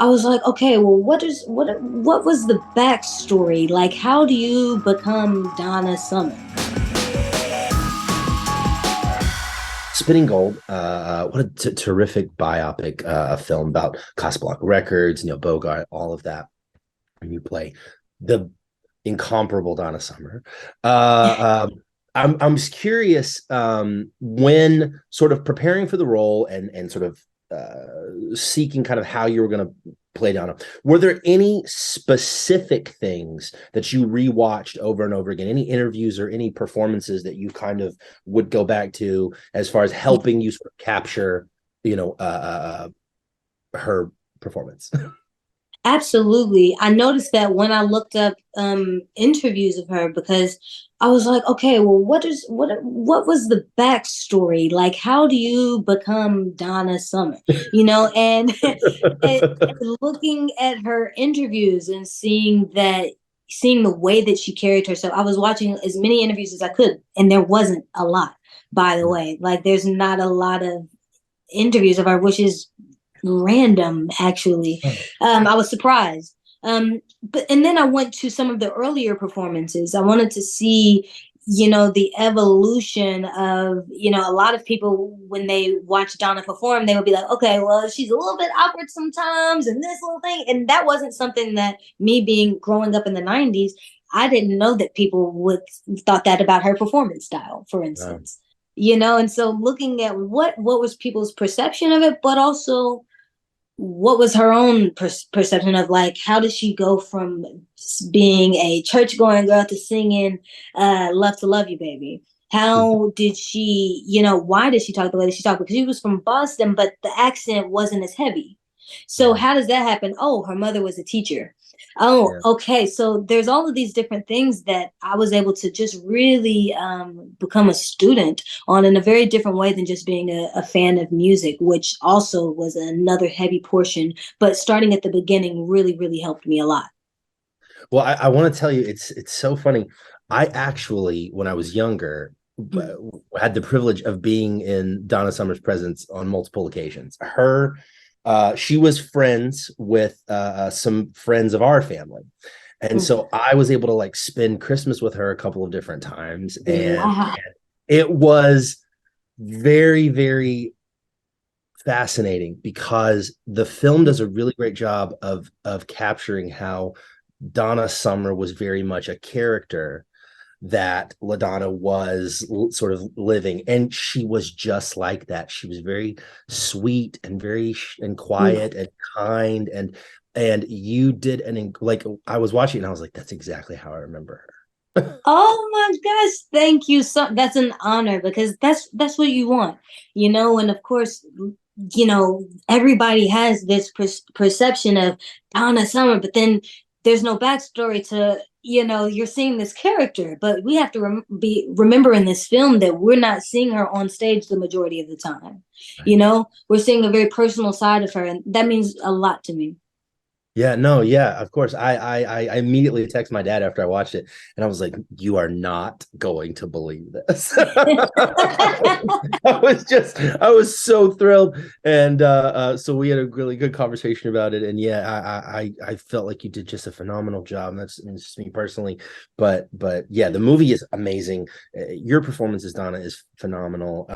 I was like, okay, well, what was the backstory? Like, how do you become Donna Summer? Spinning Gold, what a terrific biopic film about Casablanca Records, Bogart, all of that. And you play the incomparable Donna Summer. I'm just curious, when sort of preparing for the role and sort of seeking kind of how you were going to play Donna. Were there any specific things that you rewatched over and over again? Any interviews or any performances that you kind of would go back to as far as helping you sort of capture, her performance? Absolutely. I noticed that when I looked up interviews of her because I was like, okay, well, what was the backstory? Like, how do you become Donna Summer? And and looking at her interviews and seeing the way that she carried herself. I was watching as many interviews as I could, and there wasn't a lot, by the way. Like, there's not a lot of interviews of her, which is random actually. I was surprised. But and then I went to some of the earlier performances. I wanted to see, the evolution of, a lot of people when they watch Donna perform, they would be like, okay, well, she's a little bit awkward sometimes and this little thing. And that wasn't something that me being growing up in the 90s, I didn't know that people would thought that about her performance style, for Wow. instance. And so looking at what was people's perception of it, but also what was her own perception of, like, how did she go from being a church going girl to singing Love to Love You Baby? How did she, why did she talk the way that she talked? Because she was from Boston, but the accent wasn't as heavy. So Yeah. how does that happen? Oh, her mother was a teacher. Oh, Yeah. okay. So there's all of these different things that I was able to just really become a student on in a very different way than just being a fan of music, which also was another heavy portion. But starting at the beginning really, really helped me a lot. Well, I want to tell you, it's so funny. I actually, when I was younger, Mm. had the privilege of being in Donna Summer's presence on multiple occasions. She was friends with some friends of our family, and Mm. so I was able to like spend Christmas with her a couple of different times, and Wow. it was very, very fascinating because the film does a really great job of capturing how Donna Summer was very much a character that LaDonna was sort of living, and she was just like that. She was very sweet and very and Mm. quiet and kind, and you did an like I was watching and I was like, that's exactly how I remember her. Oh my gosh, thank you. So that's an honor because that's what you want, and of course, everybody has this perception of Donna Summer, but then there's no backstory to, you're seeing this character, but we have to remember in this film that we're not seeing her on stage the majority of the time. Right. We're seeing a very personal side of her, and that means a lot to me. Yeah, no, yeah, of course. I immediately texted my dad after I watched it, and I was like, "You are not going to believe this." I was so thrilled, and so we had a really good conversation about it. And yeah, I felt like you did just a phenomenal job. And that's just me personally, but yeah, the movie is amazing. Your performance as Donna is phenomenal.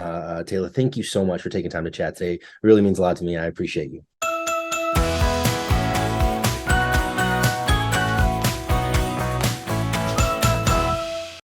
Taylor, thank you so much for taking time to chat today. It really means a lot to me. I appreciate you.